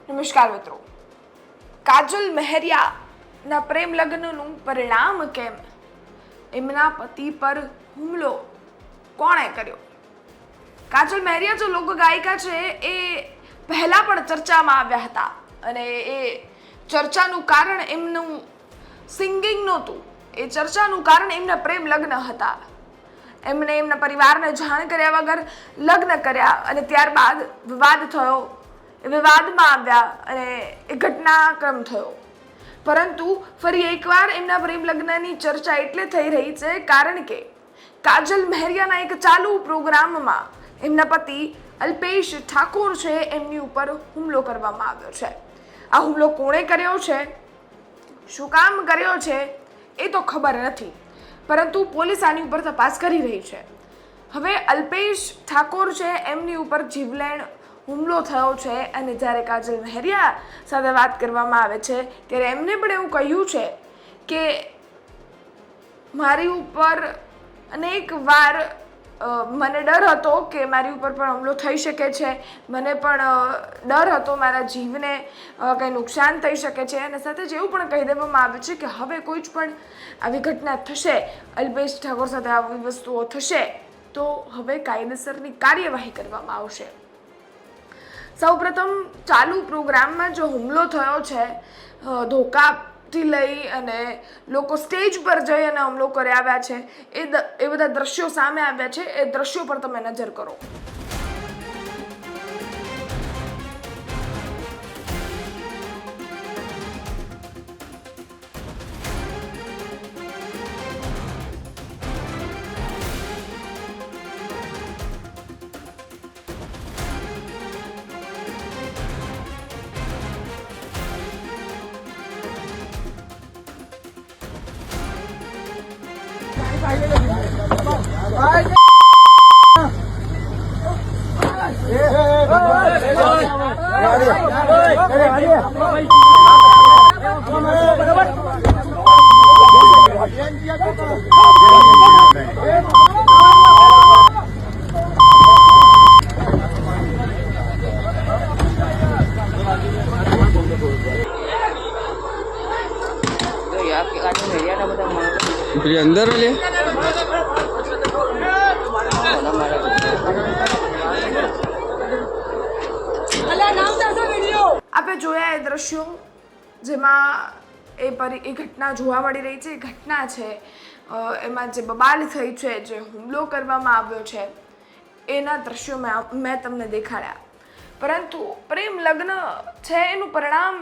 નમસ્કાર મિત્રો. કાજલ મહેરિયાના પ્રેમ લગ્નનું પરિણામ કેમ? એમના પતિ પર હુમલો કોણે કર્યો? કાજલ મહેરિયા જો લોક ગાયિકા છે એ પહેલા પણ ચર્ચામાં આવ્યા હતા અને એ ચર્ચાનું કારણ એમનું સિંગિંગ નહોતું. એ ચર્ચાનું કારણ એમના પ્રેમ લગ્ન હતા. એમને એમના પરિવારને જાણ કર્યા વગર લગ્ન કર્યા અને ત્યારબાદ વિવાદ થયો. વિવાદમાં આવ્યા અને એ ઘટનાક્રમ થયો. પરંતુ ફરી એકવાર એમના પ્રેમ લગ્નની ચર્ચા એટલે થઈ રહી છે કારણ કે કાજલ મહેરિયાના એક ચાલુ પ્રોગ્રામમાં એમના પતિ અલ્પેશ ઠાકોર છે એમની ઉપર હુમલો કરવામાં આવ્યો છે. આ હુમલો કોણે કર્યો છે, શું કામ કર્યો છે એ તો ખબર નથી, પરંતુ પોલીસ આની ઉપર તપાસ કરી રહી છે. હવે અલ્પેશ ઠાકોર છે એમની ઉપર જીવલેણ હુમલો થયો છે અને જ્યારે કાજલ મહેરિયા સાથે વાત કરવામાં આવે છે ત્યારે એમને પણ એવું કહ્યું છે કે મારી ઉપર અનેક વાર મને ડર હતો કે મારી ઉપર પણ હુમલો થઈ શકે છે, મને પણ ડર હતો મારા જીવને કંઈ નુકસાન થઈ શકે છે અને સાથે જ એવું પણ કહી દેવામાં આવે છે કે હવે કોઈ જ પણ આવી ઘટના થશે, અલ્પેશ ઠાકોર સાથે આવી વસ્તુઓ થશે તો હવે કાયદેસરની કાર્યવાહી કરવામાં આવશે. સૌપ્રથમ ચાલુ પ્રોગ્રામમાં જો હુમલો થયો છે, ધોકાથી લઈ અને લોકો સ્ટેજ પર જઈ અને હુમલો કરી આવ્યા છે, એ બધા દ્રશ્યો સામે આવ્યા છે. એ દ્રશ્યો પર તમે નજર કરો. अंदर ले આપણે જોયા એ દ્રશ્યો જેમાં એ ઘટના જોવા મળી રહી છે. એ ઘટના છે એમાં જે બબાલ થઈ છે, જે હુમલો કરવામાં આવ્યો છે, એના દ્રશ્યો મેં તમને દેખાડ્યા. પરંતુ પ્રેમ લગ્ન છે એનું પરિણામ,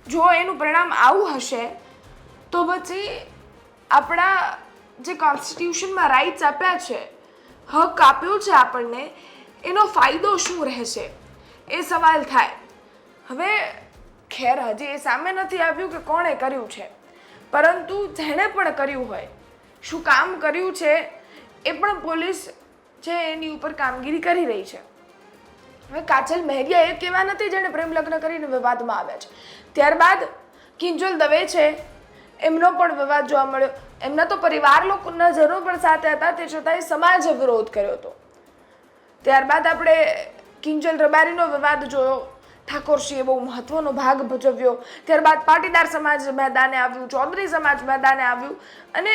જો એનું પરિણામ આવું હશે તો પછી આપણા જે કોન્સ્ટિટ્યુશનમાં રાઇટ્સ આપ્યા છે, હક આપ્યો છે આપણને, એનો ફાયદો શું રહેશે એ સવાલ થાય. હવે ખેર હજી એ સામે નથી આવ્યું કે કોણે કર્યું છે, પરંતુ જેણે પણ કર્યું હોય, શું કામ કર્યું છે એ પણ પોલીસ છે એની ઉપર કામગીરી કરી રહી છે. હવે કાજલ મહેરિયા એ કહેવા નથી જેણે પ્રેમ લગ્ન કરીને વિવાદમાં આવ્યા છે. ત્યારબાદ કિંજલ દવે છે એમનો પણ વિવાદ જોવા મળ્યો. એમના તો પરિવાર લોકોના જનો પણ સાથે હતા, તે છતાંય સમાજે વિરોધ કર્યો હતો. ત્યારબાદ આપણે કિંજલ રબારીનો વિવાદ જોયો. ઠાકોરશ્રીએ બહુ મહત્વનો ભાગ ભજવ્યો. ત્યારબાદ પાટીદાર સમાજ મેદાને આવ્યું, ચૌધરી સમાજ મેદાને આવ્યું અને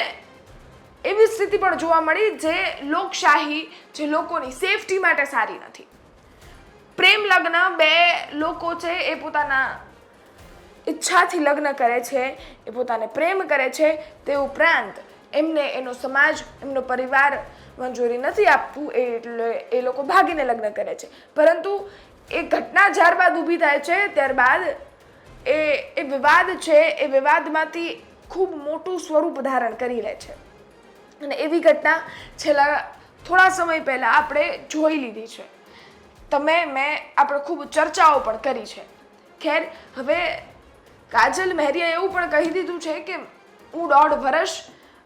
એવી સ્થિતિ પણ જોવા મળી જે લોકશાહી, જે લોકોની સેફટી માટે સારી નથી. પ્રેમ લગ્ન બે લોકો છે એ પોતાના ઈચ્છાથી લગ્ન કરે છે, એ પોતાને પ્રેમ કરે છે, તે ઉપરાંત એમને એનો સમાજ, એમનો પરિવાર મંજૂરી નથી આપતું એટલે એ લોકો ભાગીને લગ્ન કરે છે. પરંતુ એ ઘટના જ્યાર બાદ ઊભી થાય છે ત્યારબાદ એ વિવાદ છે એ વિવાદમાંથી ખૂબ મોટું સ્વરૂપ ધારણ કરી લે છે અને એવી ઘટના છેલ્લા થોડા સમય પહેલાં આપણે જોઈ લીધી છે. મેં આપણે ખૂબ ચર્ચાઓ પણ કરી છે. ખેર, હવે કાજલ મહેરિયાએ એવું પણ કહી દીધું છે કે હું 1.5 વર્ષ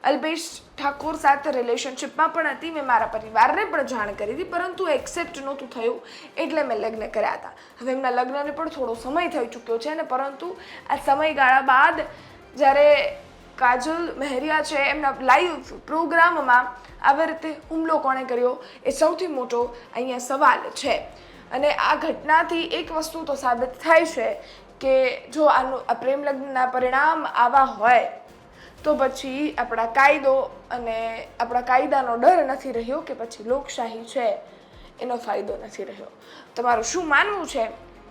અલ્પેશ ઠાકોર સાથે રિલેશનશિપમાં પણ હતી. મેં મારા પરિવારને પણ જાણ કરી હતી, પરંતુ એક્સેપ્ટ નહોતું થયું એટલે મેં લગ્ન કર્યા હતા. હવે એમના લગ્નને પણ થોડો સમય થઈ ચૂક્યો છે ને પરંતુ આ સમયગાળા બાદ જ્યારે કાજલ મહેરિયા છે એમના લાઈવ પ્રોગ્રામમાં આવી રીતે હુમલો કોણે કર્યો એ સૌથી મોટો અહીંયા સવાલ છે. અને આ ઘટનાથી એક વસ્તુ તો સાબિત થાય છે કે જો આ પ્રેમ લગ્નના પરિણામ આવા હોય તો પછી આપણા કાયદો અને આપણા કાયદાનો ડર નથી રહ્યો કે પછી લોકશાહી છે એનો ફાયદો નથી રહ્યો. તમારું શું માનવું છે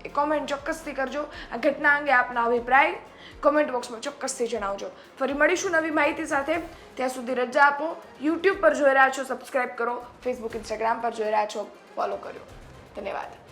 એ કોમેન્ટ ચોક્કસથી કરજો. આ ઘટના અંગે આપના અભિપ્રાય કોમેન્ટ બોક્સમાં ચોક્કસથી જણાવજો. ફરી મળીશું નવી માહિતી સાથે. ત્યાં સુધી રજા આપો. યુટ્યુબ પર જોઈ રહ્યા છો સબસ્ક્રાઈબ કરો, ફેસબુક ઇન્સ્ટાગ્રામ પર જોઈ રહ્યા છો ફોલો કર્યો. ધન્યવાદ.